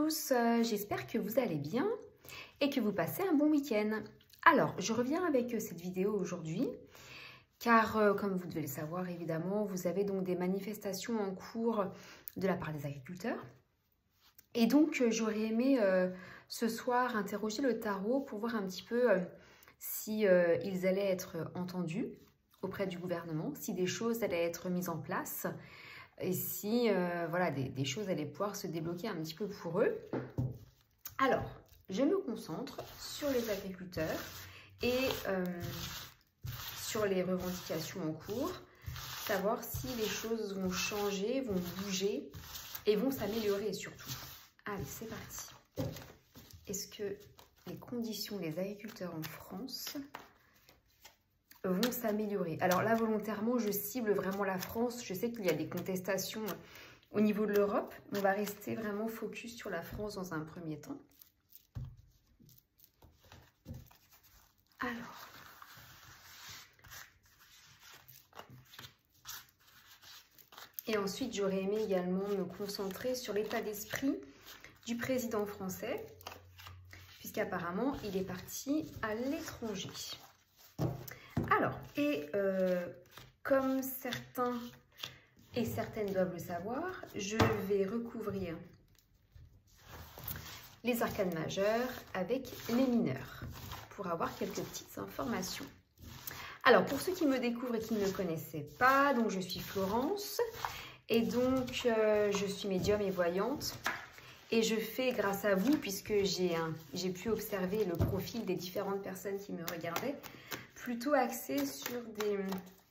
tous, j'espère que vous allez bien et que vous passez un bon week-end. Alors, je reviens avec cette vidéo aujourd'hui car, comme vous devez le savoir évidemment, vous avez donc des manifestations en cours de la part des agriculteurs. Et donc, j'aurais aimé ce soir interroger le tarot pour voir un petit peu si ils allaient être entendus auprès du gouvernement, si des choses allaient être mises en place et si voilà, des choses allaient pouvoir se débloquer un petit peu pour eux. Alors, je me concentre sur les agriculteurs et sur les revendications en cours, savoir si les choses vont changer, vont bouger et vont s'améliorer surtout. Allez, c'est parti. Est-ce que les conditions des agriculteurs en France vont s'améliorer? Alors là, volontairement, je cible vraiment la France. Je sais qu'il y a des contestations au niveau de l'Europe. On va rester vraiment focus sur la France dans un premier temps. Alors, et ensuite, j'aurais aimé également me concentrer sur l'état d'esprit du président français, puisqu'apparemment, il est parti à l'étranger. Alors, et comme certains et certaines doivent le savoir, je vais recouvrir les arcanes majeures avec les mineurs, pour avoir quelques petites informations. Alors, pour ceux qui me découvrent et qui ne me connaissaient pas, donc je suis Florence, et donc je suis médium et voyante. Et je fais, grâce à vous, puisque j'ai pu observer le profil des différentes personnes qui me regardaient, plutôt axé sur des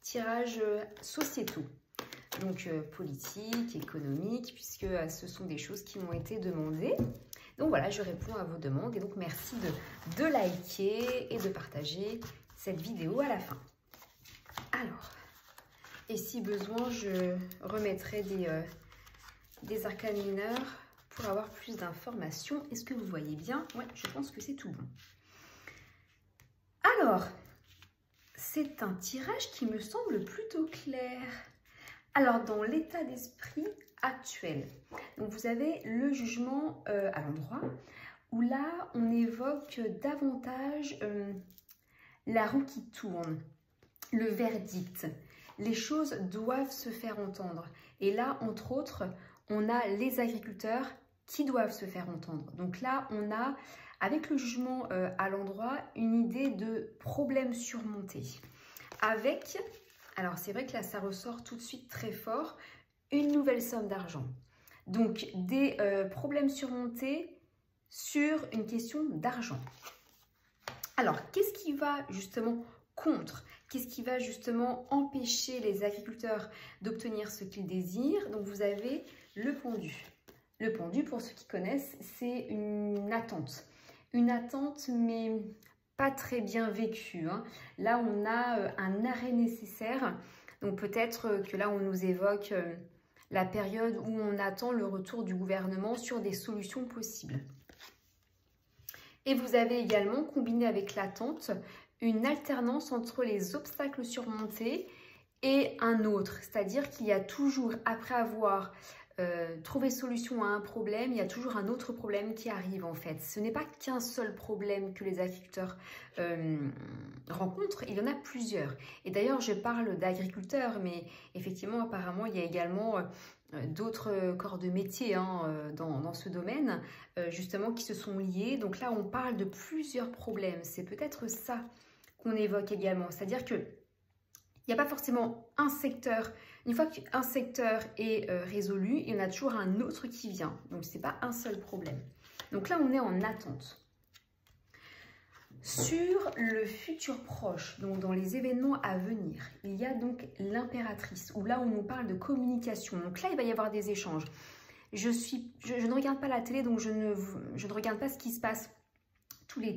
tirages sociétaux, donc politiques, économiques, puisque ce sont des choses qui m'ont été demandées. Donc voilà, je réponds à vos demandes et donc merci de liker et de partager cette vidéo à la fin. Alors, et si besoin, je remettrai des arcanes mineurs pour avoir plus d'informations. Est-ce que vous voyez bien? Oui, je pense que c'est tout bon. Alors, c'est un tirage qui me semble plutôt clair. Alors, dans l'état d'esprit actuel, donc vous avez le jugement à l'endroit, où là, on évoque davantage la roue qui tourne, le verdict. Les choses doivent se faire entendre. Et là, entre autres, on a les agriculteurs qui doivent se faire entendre. Donc là, on a, avec le jugement à l'endroit, une idée de problème surmonté. Avec, alors c'est vrai que là, ça ressort tout de suite très fort, une nouvelle somme d'argent. Donc, des problèmes surmontés sur une question d'argent. Alors, qu'est-ce qui va justement contre? Qu'est-ce qui va justement empêcher les agriculteurs d'obtenir ce qu'ils désirent? Donc, vous avez le pendu. Le pendu, pour ceux qui connaissent, c'est une attente. Une attente, mais pas très bien vécue, hein. Là, on a un arrêt nécessaire. Donc, peut-être que là, on nous évoque la période où on attend le retour du gouvernement sur des solutions possibles. Et vous avez également, combiné avec l'attente, une alternance entre les obstacles surmontés et un autre. C'est-à-dire qu'il y a toujours, après avoir trouvé solution à un problème, il y a toujours un autre problème qui arrive en fait. Ce n'est pas qu'un seul problème que les agriculteurs rencontrent, il y en a plusieurs. Et d'ailleurs, je parle d'agriculteurs, mais effectivement, apparemment, il y a également d'autres corps de métier dans ce domaine, justement, qui se sont liés. Donc là, on parle de plusieurs problèmes. C'est peut-être ça qu'on évoque également. C'est-à-dire que il n'y a pas forcément un secteur. Une fois qu'un secteur est résolu, il y en a toujours un autre qui vient. Donc, ce n'est pas un seul problème. Donc là, on est en attente. Sur le futur proche, donc dans les événements à venir, il y a donc l'impératrice, où là, on nous parle de communication. Donc là, il va y avoir des échanges. Je ne regarde pas la télé, donc je ne regarde pas ce qui se passe.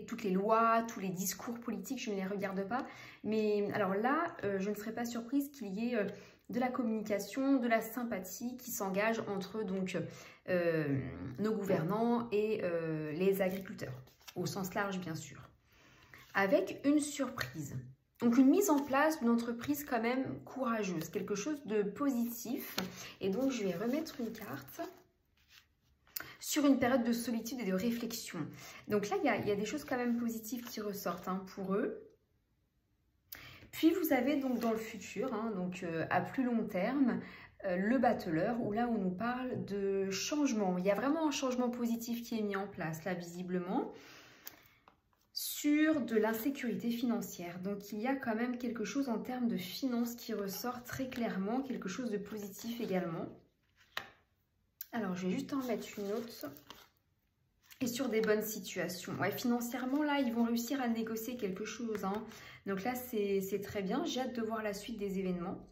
Toutes les lois, tous les discours politiques, je ne les regarde pas. Mais alors là, je ne serais pas surprise qu'il y ait de la communication, de la sympathie qui s'engage entre donc, nos gouvernants et les agriculteurs, au sens large bien sûr. Avec une surprise. Donc une mise en place d'une entreprise quand même courageuse, quelque chose de positif. Et donc je vais remettre une carte sur une période de solitude et de réflexion. Donc là, il y a des choses quand même positives qui ressortent hein, pour eux. Puis vous avez donc dans le futur, hein, donc à plus long terme, le battleur, où là on nous parle de changement. Il y a vraiment un changement positif qui est mis en place là visiblement sur de l'insécurité financière. Donc il y a quand même quelque chose en termes de finances qui ressort très clairement, quelque chose de positif également. Alors je vais juste en mettre une autre. Et sur des bonnes situations. Ouais, financièrement, là, ils vont réussir à négocier quelque chose. Hein. Donc là, c'est très bien. J'ai hâte de voir la suite des événements.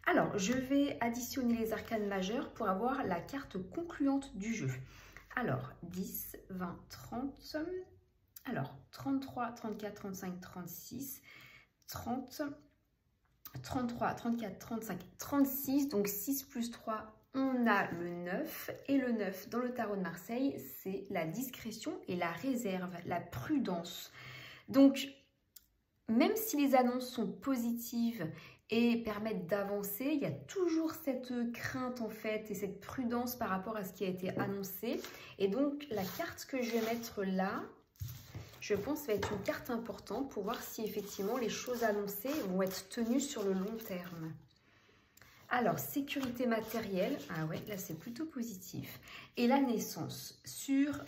Alors, je vais additionner les arcanes majeures pour avoir la carte concluante du jeu. Alors, 10, 20, 30. Alors, 33, 34, 35, 36, 30, 33, 34, 35, 36. Donc, 6 plus 3, on a le 9. Et le 9, dans le tarot de Marseille, c'est la discrétion et la réserve, la prudence. Donc, même si les annonces sont positives et permettent d'avancer, il y a toujours cette crainte en fait et cette prudence par rapport à ce qui a été annoncé. Et donc, la carte que je vais mettre là, je pense va être une carte importante pour voir si effectivement les choses annoncées vont être tenues sur le long terme. Alors, sécurité matérielle, ah ouais, là c'est plutôt positif. Et la naissance, sur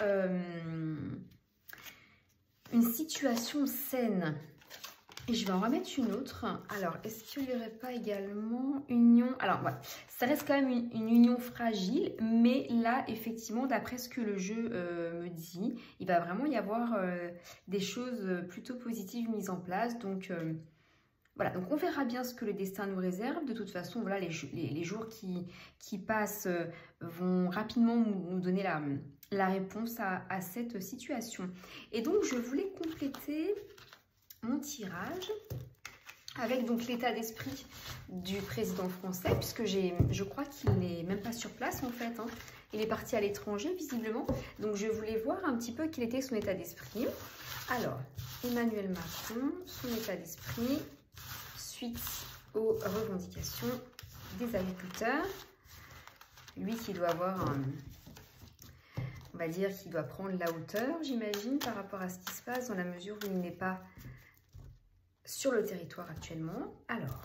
une situation saine. Et je vais en remettre une autre. Alors, est-ce qu'il n'y aurait pas également union? Alors, ouais, ça reste quand même une union fragile, mais là, effectivement, d'après ce que le jeu me dit, il va vraiment y avoir des choses plutôt positives mises en place. Donc, voilà, donc on verra bien ce que le destin nous réserve. De toute façon, voilà, les jours qui passent vont rapidement nous donner la réponse à cette situation. Et donc, je voulais compléter mon tirage avec donc l'état d'esprit du président français, puisque je crois qu'il n'est même pas sur place en fait, hein. Il est parti à l'étranger visiblement, donc je voulais voir un petit peu quel était son état d'esprit. Alors, Emmanuel Macron, son état d'esprit suite aux revendications des agriculteurs, lui qui doit avoir on va dire qu'il doit prendre la hauteur, j'imagine, par rapport à ce qui se passe dans la mesure où il n'est pas sur le territoire actuellement. Alors,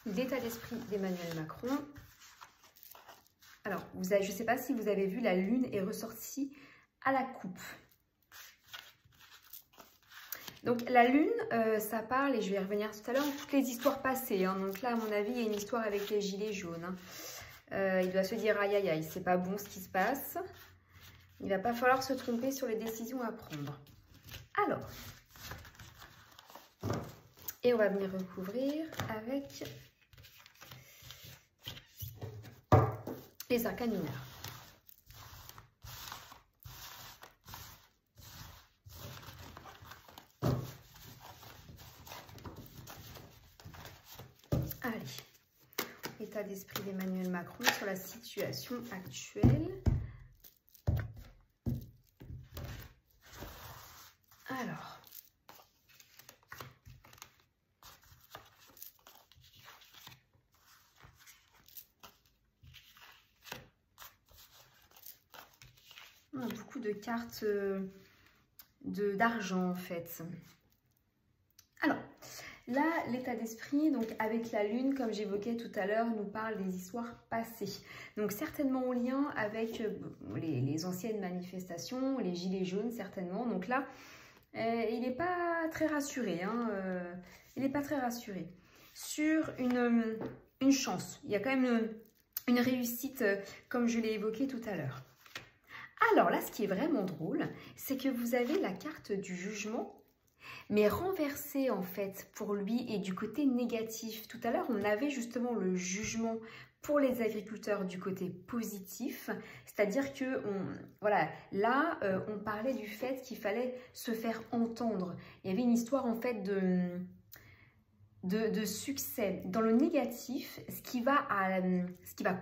l'état d'esprit d'Emmanuel Macron. Alors, je ne sais pas si vous avez vu, la lune est ressortie à la coupe. Donc, la lune, ça parle, et je vais y revenir tout à l'heure, toutes les histoires passées. Hein. Donc là, à mon avis, il y a une histoire avec les gilets jaunes. Hein. Il doit se dire, aïe, aïe, aïe, c'est pas bon ce qui se passe. Il va pas falloir se tromper sur les décisions à prendre. Alors, et on va venir recouvrir avec les arcanes mineures. Allez, état d'esprit d'Emmanuel Macron sur la situation actuelle. Alors, beaucoup de cartes d'argent en fait. Alors, là, l'état d'esprit, donc avec la lune, comme j'évoquais tout à l'heure, nous parle des histoires passées. Donc certainement en lien avec les anciennes manifestations, les gilets jaunes certainement. Donc là, il n'est pas très rassuré. Hein, il n'est pas très rassuré. Sur une chance, il y a quand même une réussite, comme je l'ai évoqué tout à l'heure. Alors là, ce qui est vraiment drôle, c'est que vous avez la carte du jugement, mais renversée en fait pour lui et du côté négatif. Tout à l'heure, on avait justement le jugement pour les agriculteurs du côté positif, c'est-à-dire que voilà, là, on parlait du fait qu'il fallait se faire entendre. Il y avait une histoire en fait de succès. Dans le négatif, ce qui va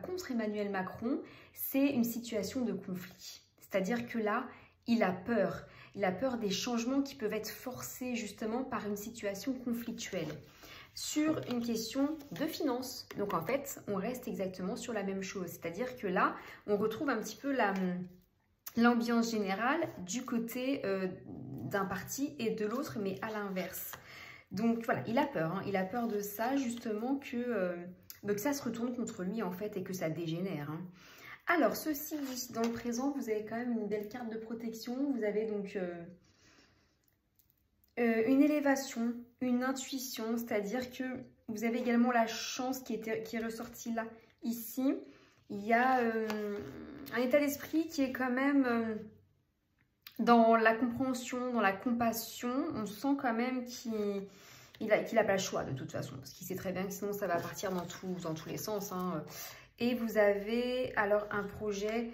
contre Emmanuel Macron, c'est une situation de conflit. C'est-à-dire que là, il a peur. Il a peur des changements qui peuvent être forcés justement par une situation conflictuelle. sur une question de finances. Donc en fait, on reste exactement sur la même chose. C'est-à-dire que là, on retrouve un petit peu l'ambiance générale du côté d'un parti et de l'autre, mais à l'inverse. Donc voilà, il a peur. Hein. Il a peur de ça, justement, que ça se retourne contre lui, en fait, et que ça dégénère. Hein. Alors, ceci dit, dans le présent, vous avez quand même une belle carte de protection. Vous avez donc une élévation, une intuition, c'est-à-dire que vous avez également la chance qui est ressortie là, ici. Il y a un état d'esprit qui est quand même dans la compréhension, dans la compassion. On sent quand même qu'il n'a pas le choix de toute façon, parce qu'il sait très bien que sinon ça va partir dans tous les sens. Hein. Et vous avez alors un projet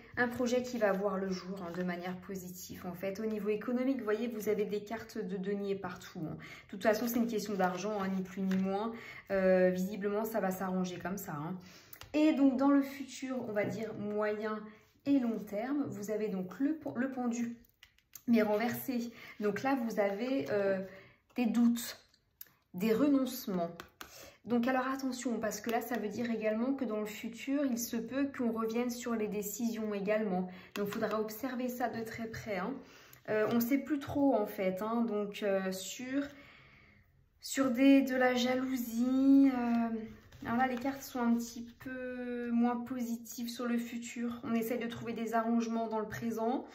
qui va voir le jour hein, de manière positive. En fait, au niveau économique, vous voyez, vous avez des cartes de denier partout. Hein. De toute façon, c'est une question d'argent, hein, ni plus ni moins. Visiblement, ça va s'arranger comme ça. Hein. Et donc, dans le futur, on va dire moyen et long terme, vous avez donc le pendu, mais renversé. Donc là, vous avez des doutes, des renoncements. Donc alors attention, parce que là, ça veut dire également que dans le futur, il se peut qu'on revienne sur les décisions également. Donc il faudra observer ça de très près. Hein. On ne sait plus trop en fait. Hein. Donc sur de la jalousie. Alors là, les cartes sont un petit peu moins positives sur le futur. On essaye de trouver des arrangements dans le présent,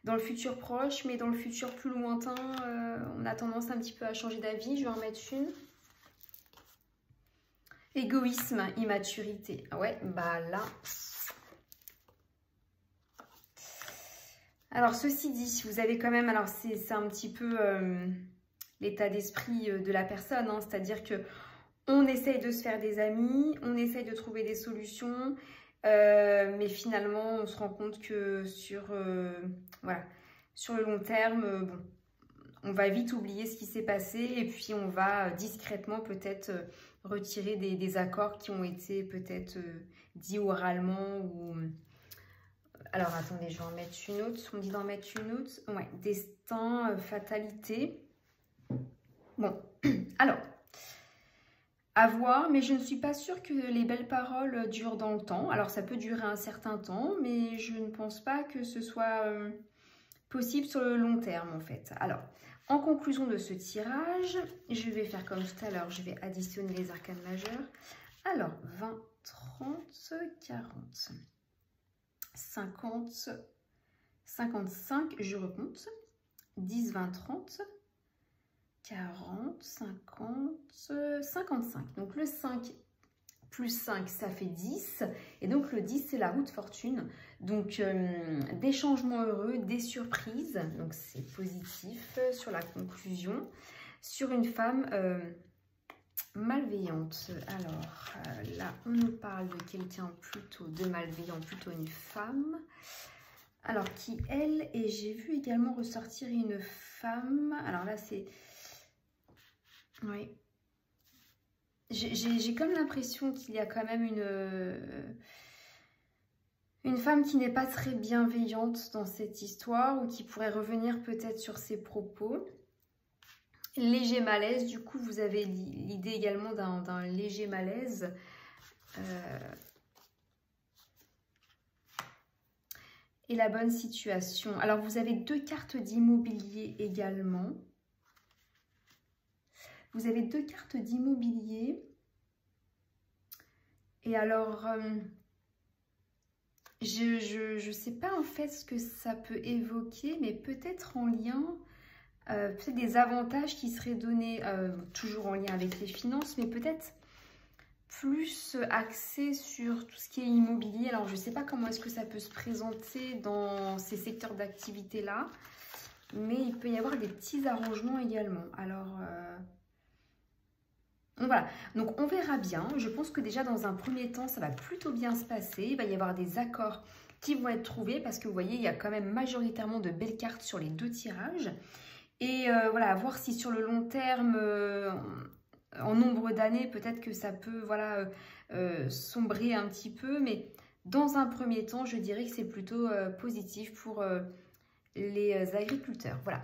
dans le futur proche, mais dans le futur plus lointain, on a tendance un petit peu à changer d'avis. Je vais en mettre une. Égoïsme, immaturité. Ouais, bah là. Alors, ceci dit, vous avez quand même... Alors, c'est un petit peu l'état d'esprit de la personne. Hein, c'est-à-dire que on essaye de se faire des amis, on essaye de trouver des solutions. Mais finalement, on se rend compte que voilà, sur le long terme, bon, on va vite oublier ce qui s'est passé. Et puis, on va discrètement peut-être... retirer des accords qui ont été peut-être dits oralement ou... Alors, attendez, je vais en mettre une autre. On me dit d'en mettre une autre. Ouais, destin, fatalité. Bon, alors, à voir, mais je ne suis pas sûre que les belles paroles durent dans le temps. Alors, ça peut durer un certain temps, mais je ne pense pas que ce soit possible sur le long terme, en fait. Alors... En conclusion de ce tirage, je vais faire comme tout à l'heure, je vais additionner les arcanes majeures. Alors, 20, 30, 40, 50, 55, je recompte. 10, 20, 30, 40, 50, 55. Donc le 5 plus 5, ça fait 10. Et donc le 10, c'est la roue de fortune. Donc des changements heureux, des surprises. Donc c'est positif sur la conclusion. Sur une femme malveillante. Alors là, on nous parle de quelqu'un plutôt de malveillant, plutôt une femme. Alors qui elle, et j'ai vu également ressortir une femme. Alors là, c'est... Oui. J'ai comme l'impression qu'il y a quand même une femme qui n'est pas très bienveillante dans cette histoire ou qui pourrait revenir peut-être sur ses propos. Léger malaise, du coup vous avez l'idée également d'un léger malaise. Et la bonne situation. Alors vous avez 2 cartes d'immobilier également. Vous avez 2 cartes d'immobilier. Et alors, je ne sais pas en fait ce que ça peut évoquer, mais peut-être en lien, peut-être des avantages qui seraient donnés, toujours en lien avec les finances, mais peut-être plus axés sur tout ce qui est immobilier. Alors, je ne sais pas comment est-ce que ça peut se présenter dans ces secteurs d'activité-là, mais il peut y avoir des petits arrangements également. Alors... Donc voilà, donc on verra bien. Je pense que déjà dans un premier temps, ça va plutôt bien se passer. Il va y avoir des accords qui vont être trouvés parce que vous voyez, il y a quand même majoritairement de belles cartes sur les 2 tirages. Et voilà, à voir si sur le long terme, en nombre d'années, peut-être que ça peut voilà, sombrer un petit peu. Mais dans un premier temps, je dirais que c'est plutôt positif pour les agriculteurs. Voilà.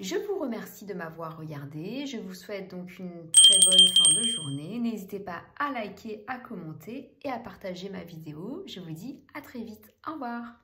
Je vous remercie de m'avoir regardé. Je vous souhaite donc une très bonne fin de journée. N'hésitez pas à liker, à commenter et à partager ma vidéo. Je vous dis à très vite. Au revoir.